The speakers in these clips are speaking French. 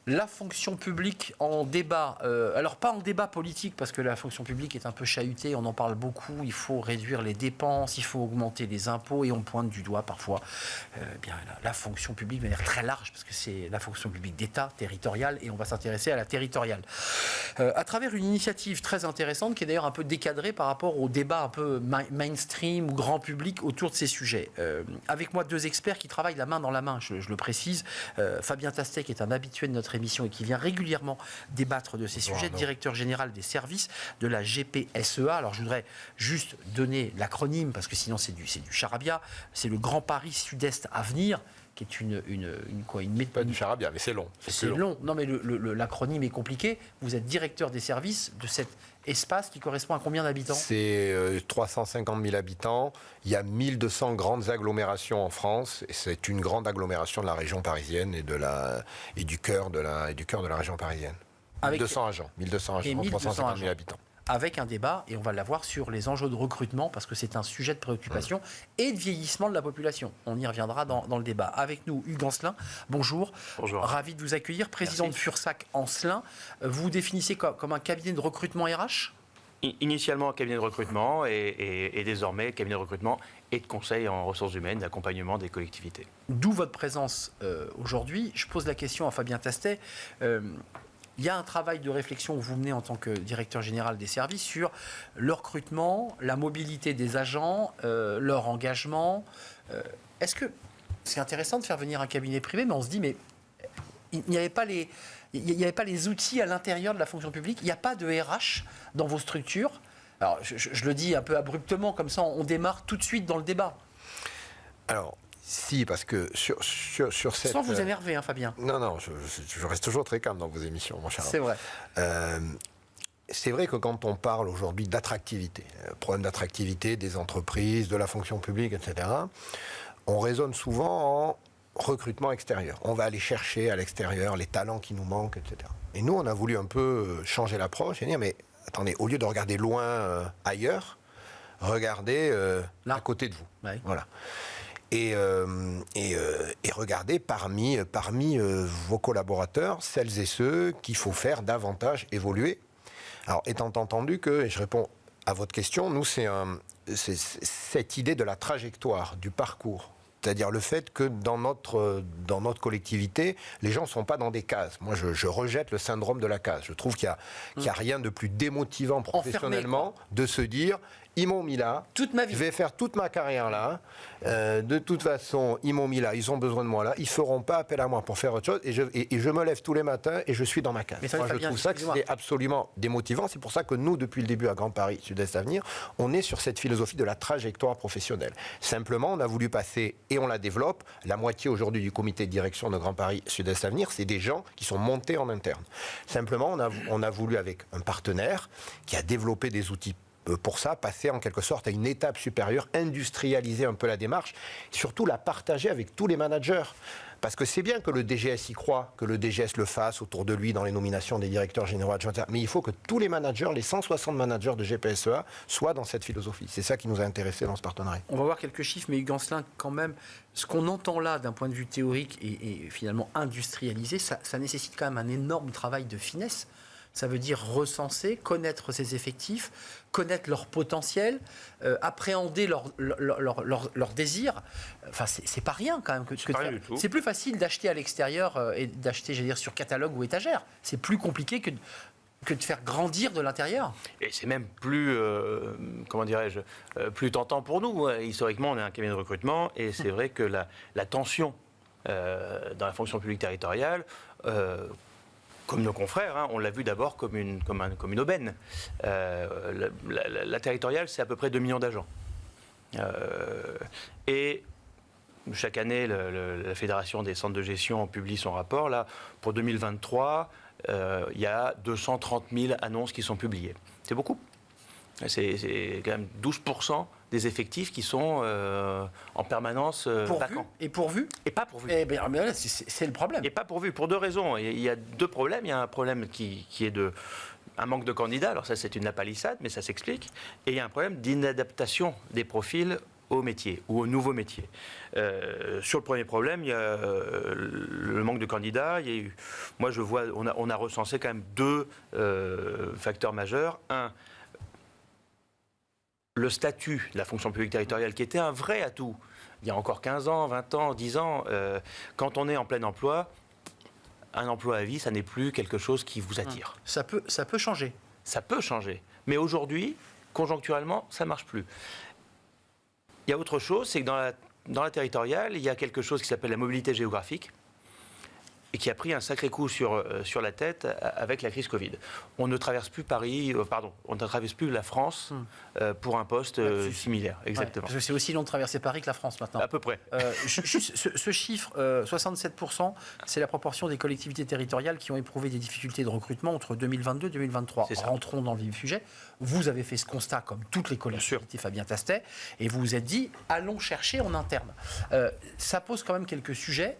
La fonction publique en débat, alors pas en débat politique parce que la fonction publique est un peu chahutée, on en parle beaucoup, il faut réduire les dépenses, il faut augmenter les impôts et on pointe du doigt parfois bien la fonction publique de manière très large parce que c'est la fonction publique d'État, territoriale et on va s'intéresser à la territoriale. À travers une initiative très intéressante qui est d'ailleurs un peu décadrée par rapport au débat un peu mainstream ou grand public autour de ces sujets. Avec moi deux experts qui travaillent la main dans la main, je le précise, Fabien Tastet qui est un habitué de notre émission et qui vient régulièrement débattre de ces sujets, directeur général des services de la GPSEA. Alors je voudrais juste donner l'acronyme parce que sinon c'est du charabia. C'est le Grand Paris Sud-Est Avenir, qui est une méthode. Pas du charabia, mais c'est long. C'est long. Non, mais l'acronyme est compliqué. Vous êtes directeur des services de cet espace qui correspond à combien d'habitants ? C'est 350 000 habitants. Il y a 1200 grandes agglomérations en France. Et c'est une grande agglomération de la région parisienne et du cœur de la région parisienne. Avec 1200 agents, 350 000 habitants. Avec un débat, et on va l'avoir, sur les enjeux de recrutement, parce que c'est un sujet de préoccupation, et de vieillissement de la population. On y reviendra dans le débat. Avec nous, Hugues Ancelin, bonjour. Bonjour. Ravi de vous accueillir. Président Merci. de Fursac Ancelin. Vous vous définissez comme un cabinet de recrutement RH ? Initialement un cabinet de recrutement et désormais cabinet de recrutement et de conseil en ressources humaines, d'accompagnement des collectivités. D'où votre présence aujourd'hui. Je pose la question à Fabien Tastet. Il y a un travail de réflexion que vous menez en tant que directeur général des services sur le recrutement, la mobilité des agents, leur engagement. Est-ce que c'est intéressant de faire venir un cabinet privé, mais on se dit, mais il n'y avait pas les outils à l'intérieur de la fonction publique, il n'y a pas de RH dans vos structures. Alors, je le dis un peu abruptement, comme ça on démarre tout de suite dans le débat. Alors, si, parce que sur cette... Sans vous énerver, hein, Fabien. Non, je reste toujours très calme dans vos émissions, mon cher. C'est vrai. C'est vrai que quand on parle aujourd'hui d'attractivité, problème d'attractivité des entreprises, de la fonction publique, etc., on raisonne souvent en recrutement extérieur. On va aller chercher à l'extérieur les talents qui nous manquent, etc. Et nous, on a voulu un peu changer l'approche et dire, mais attendez, au lieu de regarder loin ailleurs, regardez à côté de vous. Ouais. Voilà. Et regardez parmi vos collaborateurs, celles et ceux qu'il faut faire davantage évoluer. Alors, étant entendu que, et je réponds à votre question, nous, c'est cette idée de la trajectoire, du parcours. C'est-à-dire le fait que dans notre collectivité, les gens ne sont pas dans des cases. Moi, je rejette le syndrome de la case. Je trouve qu'il y a rien de plus démotivant professionnellement de se dire, ils m'ont mis là, toute ma vie. Je vais faire toute ma carrière là, de toute façon, ils m'ont mis là, ils ont besoin de moi là, ils ne feront pas appel à moi pour faire autre chose, et je me lève tous les matins et je suis dans ma case. Moi, je trouve ça que c'est absolument démotivant. C'est pour ça que nous, depuis le début à Grand Paris Sud-Est Avenir, on est sur cette philosophie de la trajectoire professionnelle. Simplement, on a voulu passer, et on la développe, la moitié aujourd'hui du comité de direction de Grand Paris Sud-Est Avenir, c'est des gens qui sont montés en interne. Simplement, on a voulu, avec un partenaire qui a développé des outils pour ça, passer en quelque sorte à une étape supérieure, industrialiser un peu la démarche, surtout la partager avec tous les managers. Parce que c'est bien que le DGS y croit, que le DGS le fasse autour de lui dans les nominations des directeurs généraux adjoints, mais il faut que tous les managers, les 160 managers de GPSEA, soient dans cette philosophie. C'est ça qui nous a intéressés dans ce partenariat. On va voir quelques chiffres, mais Hugues Ancelin, quand même, ce qu'on entend là d'un point de vue théorique et finalement industrialisé, ça nécessite quand même un énorme travail de finesse. Ça veut dire recenser, connaître ses effectifs, connaître leur potentiel, appréhender leurs désirs. Enfin, c'est pas rien quand même que de faire. C'est plus facile d'acheter à l'extérieur et d'acheter, j'allais dire, sur catalogue ou étagère. C'est plus compliqué que de faire grandir de l'intérieur. Et c'est même plus, comment dirais-je, plus tentant pour nous. Historiquement, on est un cabinet de recrutement et c'est vrai que la tension dans la fonction publique territoriale, comme nos confrères, on l'a vu d'abord comme une aubaine. La territoriale, c'est à peu près 2 millions d'agents. Et chaque année, la Fédération des centres de gestion publie son rapport. Là, pour 2023, il y a 230 000 annonces qui sont publiées. C'est beaucoup. C'est quand même 12% des effectifs qui sont en permanence vacants. Et pourvus ? Et pas pourvus. Eh bien, là, c'est le problème. Et pas pourvus, pour 2 raisons. Il y a 2 problèmes. Il y a un problème qui est un manque de candidats. Alors ça, c'est une lapalissade, mais ça s'explique. Et il y a un problème d'inadaptation des profils au métier ou au nouveau métier. Sur le premier problème, il y a le manque de candidats. Il y a eu, moi, je vois, on a recensé quand même 2 facteurs majeurs. Un, le statut de la fonction publique territoriale, qui était un vrai atout il y a encore 15 ans, 20 ans, 10 ans. Quand on est en plein emploi, un emploi à vie, ça n'est plus quelque chose qui vous attire. Ça peut changer. Ça peut changer. Mais aujourd'hui, conjoncturellement, ça ne marche plus. Il y a autre chose, c'est que dans la territoriale, il y a quelque chose qui s'appelle la mobilité géographique et qui a pris un sacré coup sur la tête avec la crise Covid. On ne traverse plus on ne traverse plus la France pour un poste similaire. Exactement. Ouais, parce que c'est aussi long de traverser Paris que la France maintenant. À peu près. Ce chiffre, 67%, c'est la proportion des collectivités territoriales qui ont éprouvé des difficultés de recrutement entre 2022 et 2023. Rentrons dans le vif du sujet. Vous avez fait ce constat, comme toutes les collectivités, Fabien Tastet, et vous vous êtes dit, allons chercher en interne. Ça pose quand même quelques sujets.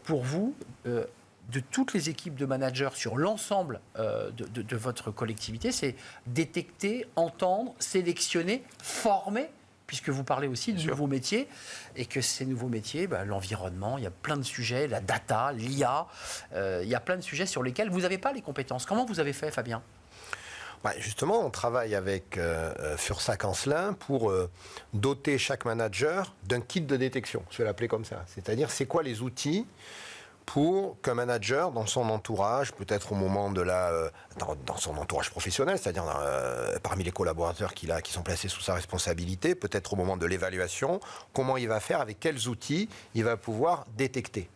Pour vous, de toutes les équipes de managers sur l'ensemble de votre collectivité, c'est détecter, entendre, sélectionner, former, puisque vous parlez aussi de nouveaux métiers, et que ces nouveaux métiers, l'environnement, il y a plein de sujets, la data, l'IA, il y a plein de sujets sur lesquels vous n'avez pas les compétences. Comment vous avez fait, Fabien ? Justement, on travaille avec Fursac-Ancelin pour doter chaque manager d'un kit de détection, je vais l'appeler comme ça. C'est-à-dire, c'est quoi les outils pour qu'un manager, dans son entourage, peut-être au moment de dans son entourage professionnel, c'est-à-dire parmi les collaborateurs qui sont placés sous sa responsabilité, peut-être au moment de l'évaluation, comment il va faire, avec quels outils il va pouvoir détecter.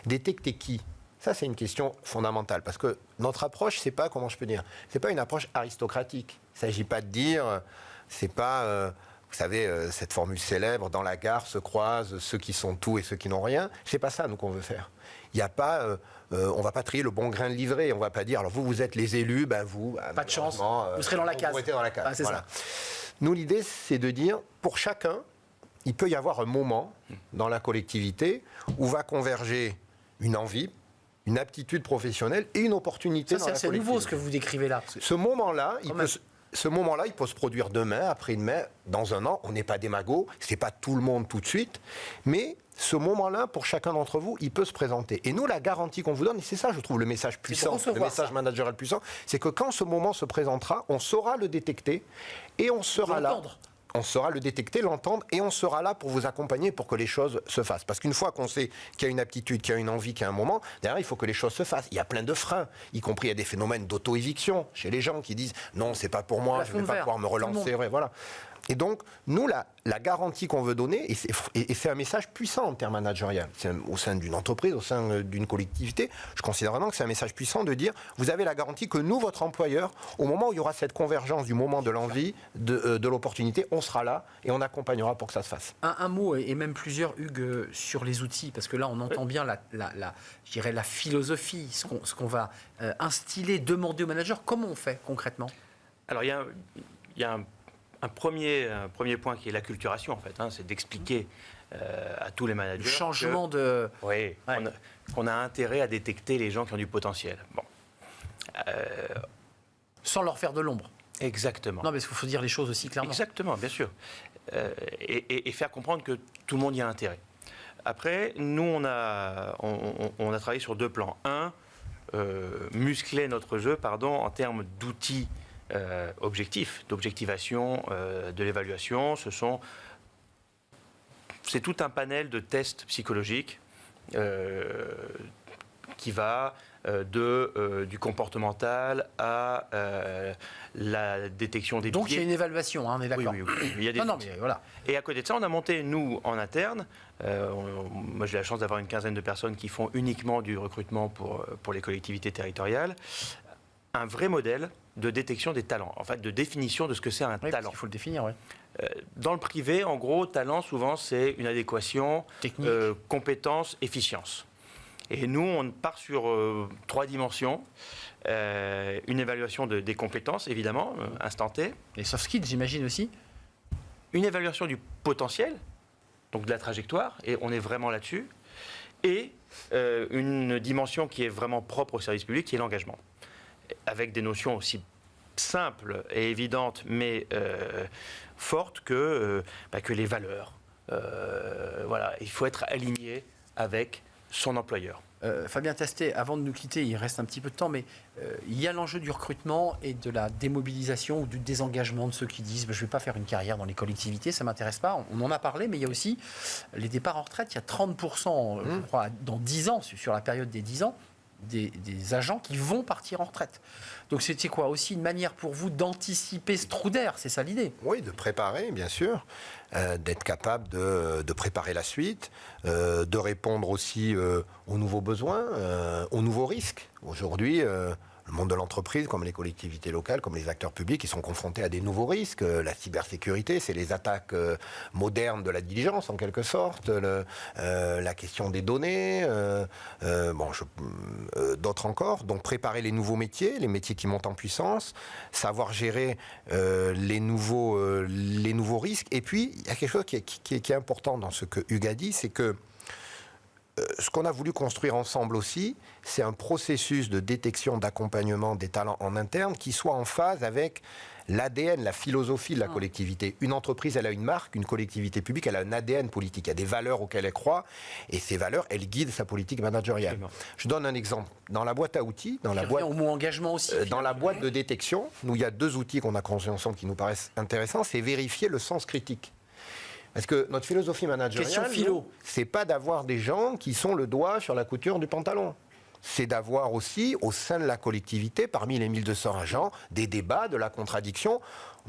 Détecter qui ? Ça, c'est une question fondamentale, parce que notre approche, c'est pas, comment je peux dire, c'est pas une approche aristocratique. Il ne s'agit pas de dire, c'est pas, vous savez, cette formule célèbre, dans la gare se croisent ceux qui sont tout et ceux qui n'ont rien. C'est pas ça, nous, qu'on veut faire. Il n'y a pas, on va pas trier le bon grain de livret. On va pas dire, alors vous êtes les élus, vous... Pas de chance, vous serez dans la case. Vous serez dans la case, c'est voilà. Ça. Nous, l'idée, c'est de dire, pour chacun, il peut y avoir un moment dans la collectivité où va converger une envie, une aptitude professionnelle et une opportunité dans la collectivité. C'est nouveau ce que vous décrivez là. Ce moment-là, il peut se produire demain, après-demain, dans un an. On n'est pas démago, c'est pas tout le monde tout de suite, mais ce moment-là, pour chacun d'entre vous, il peut se présenter. Et nous, la garantie qu'on vous donne, et c'est ça, je trouve, le message puissant, le message managérial puissant, c'est que quand ce moment se présentera, on saura le détecter et on sera là. On saura le détecter, l'entendre, et on sera là pour vous accompagner pour que les choses se fassent. Parce qu'une fois qu'on sait qu'il y a une aptitude, qu'il y a une envie, qu'il y a un moment, derrière, il faut que les choses se fassent. Il y a plein de freins, y compris il y a des phénomènes d'auto-éviction chez les gens qui disent « non, c'est pas pour moi, je ne vais pas pouvoir me relancer ». Voilà. Et donc, nous, la garantie qu'on veut donner, et c'est un message puissant en termes managériels, au sein d'une entreprise, au sein d'une collectivité, je considère vraiment que c'est un message puissant de dire, vous avez la garantie que nous, votre employeur, au moment où il y aura cette convergence du moment de l'envie, de l'opportunité, on sera là et on accompagnera pour que ça se fasse. Un mot, et même plusieurs, Hugues, sur les outils, parce que là, on entend bien je dirais la philosophie, ce qu'on va instiller, demander au manager. Comment on fait concrètement ? Alors, il y a un premier point qui est l'acculturation, en fait, c'est d'expliquer à tous les managers. Le changement qu'on a intérêt à détecter les gens qui ont du potentiel. Bon. Sans leur faire de l'ombre. Exactement. Non, mais il faut dire les choses aussi clairement. Exactement, bien sûr. Et faire comprendre que tout le monde y a intérêt. Après, nous, on a travaillé sur 2 plans. Un, muscler notre jeu, en termes d'outils objectifs, d'objectivation, de l'évaluation. C'est tout un panel de tests psychologiques qui va du comportemental à la détection des biais. Donc il y a une évaluation, on est d'accord. Oui. Il y a des mais voilà. Et à côté de ça, on a monté, nous, en interne, moi j'ai la chance d'avoir une quinzaine de personnes qui font uniquement du recrutement pour les collectivités territoriales, un vrai modèle de détection des talents, en fait, de définition de ce que c'est un talent. Il faut le définir, oui. Dans le privé, en gros, talent, souvent, c'est une adéquation, compétence, efficience. Et nous, on part sur 3 dimensions. Une évaluation des compétences, évidemment, instant T. Les soft skills, j'imagine aussi. Une évaluation du potentiel, donc de la trajectoire, et on est vraiment là-dessus. Et une dimension qui est vraiment propre au service public, qui est l'engagement. Avec des notions aussi simple et évidente, mais forte que les valeurs. Voilà, il faut être aligné avec son employeur. Fabien Tastet, avant de nous quitter, il reste un petit peu de temps, mais il y a l'enjeu du recrutement et de la démobilisation ou du désengagement de ceux qui disent je ne vais pas faire une carrière dans les collectivités, ça ne m'intéresse pas. On en a parlé, mais il y a aussi les départs en retraite. Il y a 30%, je crois, dans 10 ans, sur la période des 10 ans, des agents qui vont partir en retraite. Donc c'était quoi aussi une manière pour vous d'anticiper ce trou d'air, c'est ça l'idée? Oui, de préparer, bien sûr, d'être capable de préparer la suite, de répondre aussi aux nouveaux besoins, aux nouveaux risques. Aujourd'hui, le monde de l'entreprise, comme les collectivités locales, comme les acteurs publics, ils sont confrontés à des nouveaux risques. La cybersécurité, c'est les attaques modernes de la diligence, en quelque sorte. La question des données, d'autres encore. Donc préparer les nouveaux métiers, les métiers qui montent en puissance, savoir gérer les nouveaux risques. Et puis, il y a quelque chose qui est important dans ce que Hugues a dit, c'est que ce qu'on a voulu construire ensemble aussi, c'est un processus de détection, d'accompagnement des talents en interne qui soit en phase avec l'ADN, la philosophie de la collectivité. Une entreprise, elle a une marque, une collectivité publique, elle a un ADN politique. Il y a des valeurs auxquelles elle croit et ces valeurs, elles guident sa politique managériale. Je donne un exemple. Dans la boîte à outils, dans la boîte, au mot engagement aussi, dans la boîte de détection, nous, il y a 2 outils qu'on a construits ensemble qui nous paraissent intéressants. C'est vérifier le sens critique. Parce que notre philosophie managériale, c'est pas d'avoir des gens qui sont le doigt sur la couture du pantalon. C'est d'avoir aussi, au sein de la collectivité, parmi les 1200 agents, des débats, de la contradiction.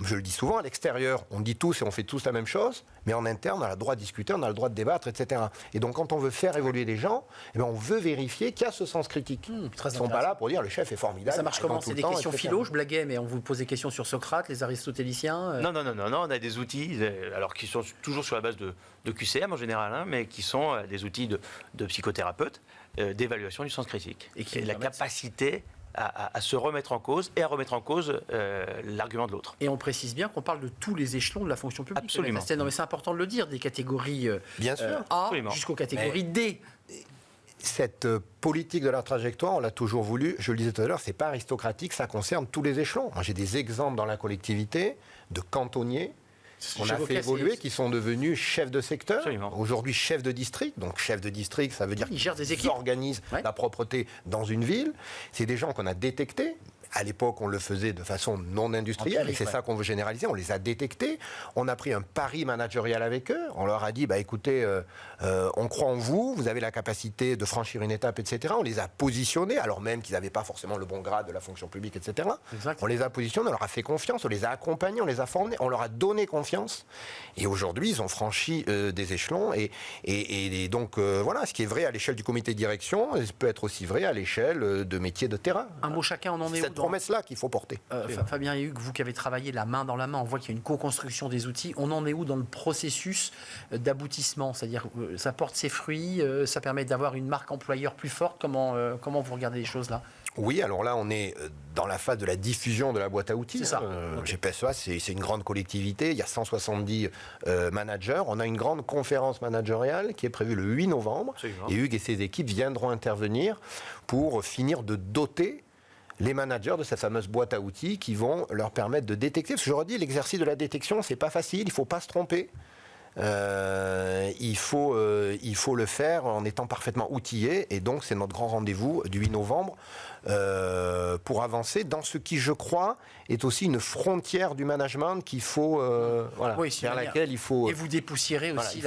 Je le dis souvent, à l'extérieur, on dit tous et on fait tous la même chose, mais en interne, on a le droit de discuter, on a le droit de débattre, etc. Et donc, quand on veut faire évoluer des gens, on veut vérifier qu'il y a ce sens critique. Ils ne sont pas là pour dire le chef est formidable. Ça marche comment? C'est des questions philo, je blaguais, mais on vous pose des questions sur Socrate, les aristotéliciens Non, on a des outils, alors qui sont toujours sur la base de QCM en général, mais qui sont des outils de psychothérapeutes, d'évaluation du sens critique. Et qui la capacité à se remettre en cause et à remettre en cause l'argument de l'autre. Et on précise bien qu'on parle de tous les échelons de la fonction publique. Absolument. Non, mais c'est important de le dire, des catégories bien sûr. A jusqu'aux catégories D. Cette politique de la trajectoire, on l'a toujours voulu, je le disais tout à l'heure, c'est pas aristocratique, ça concerne tous les échelons. Moi, j'ai des exemples dans la collectivité de cantonniers qu'on a fait évoluer, qui sont devenus chefs de secteur, aujourd'hui chefs de district. Donc chef de district, ça veut dire qu'ils organisent la propreté dans une ville. C'est des gens qu'on a détectés. À l'époque, on le faisait de façon non industrielle, et c'est ça qu'on veut généraliser. On les a détectés, on a pris un pari managérial avec eux, on leur a dit, écoutez, on croit en vous, vous avez la capacité de franchir une étape, etc. On les a positionnés, alors même qu'ils n'avaient pas forcément le bon grade de la fonction publique, etc. On les a positionnés, on leur a fait confiance, on les a accompagnés, on les a formés, on leur a donné confiance. Et aujourd'hui, ils ont franchi des échelons, et donc, voilà, ce qui est vrai à l'échelle du comité de direction, peut être aussi vrai à l'échelle de métiers de terrain. Un mot chacun, on en est où? Promesse-là qu'il faut porter. Fabien et Hugues, vous qui avez travaillé la main dans la main, on voit qu'il y a une co-construction des outils. On en est où dans le processus d'aboutissement? C'est-à-dire, ça porte ses fruits, ça permet d'avoir une marque employeur plus forte. Comment vous regardez les choses là? Oui, alors là, on est dans la phase de la diffusion de la boîte à outils. C'est ça. GPSEA, c'est une grande collectivité. Il y a 170 managers. On a une grande conférence managériale qui est prévue le 8 novembre. Absolument. Et Hugues et ses équipes viendront intervenir pour finir de doter les managers de cette fameuse boîte à outils qui vont leur permettre de détecter. Parce que je redis, l'exercice de la détection, c'est pas facile, il ne faut pas se tromper. Il faut le faire en étant parfaitement outillé, et donc c'est notre grand rendez-vous du 8 novembre pour avancer dans ce qui, je crois, est aussi une frontière du management qu'il faut, vers laquelle il faut... Et vous dépoussiérez aussi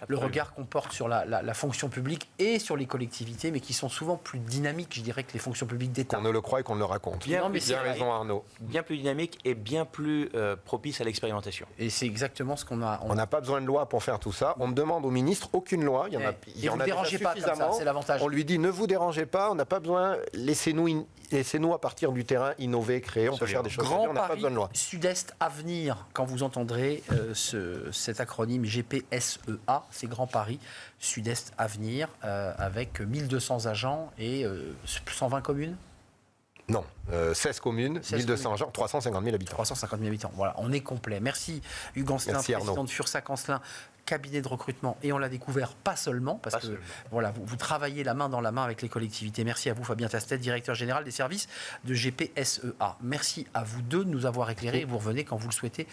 le regard qu'on porte sur la fonction publique et sur les collectivités, mais qui sont souvent plus dynamiques, je dirais, que les fonctions publiques d'État. Qu'on ne le croit et qu'on ne le raconte. Bien raison, Arnaud. Bien plus dynamique et bien plus propice à l'expérimentation. Et c'est exactement ce qu'on a... On n'a pas besoin de loi pour faire tout ça. On ne demande au ministre aucune loi. Il y en a déjà suffisamment. C'est l'avantage. On lui dit, ne vous dérangez pas, on n'a pas besoin, laissez-nous à partir du terrain innover, créer, on peut faire des choses. On n'a pas besoin de loi. Sud-Est Avenir, quand vous entendrez cet acronyme GPSEA, c'est Grand Paris, Sud-Est Avenir, avec 1200 agents et 120 communes. Non, 16 communes, 1200 agents, 350 000 habitants. 350 000 habitants, voilà, on est complet. Merci Hugues Ancelin, président de Fursac Ancelin. cabinet de recrutement, et on l'a découvert pas seulement, parce que voilà, vous travaillez la main dans la main avec les collectivités. Merci à vous, Fabien Tastet, directeur général des services de GPSEA. Merci à vous deux de nous avoir éclairés, et vous revenez quand vous le souhaitez,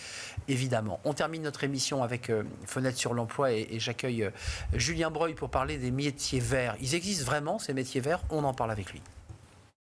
évidemment. On termine notre émission avec Fenêtre sur l'emploi, et j'accueille Julien Breuil pour parler des métiers verts. Ils existent vraiment, ces métiers verts, on en parle avec lui.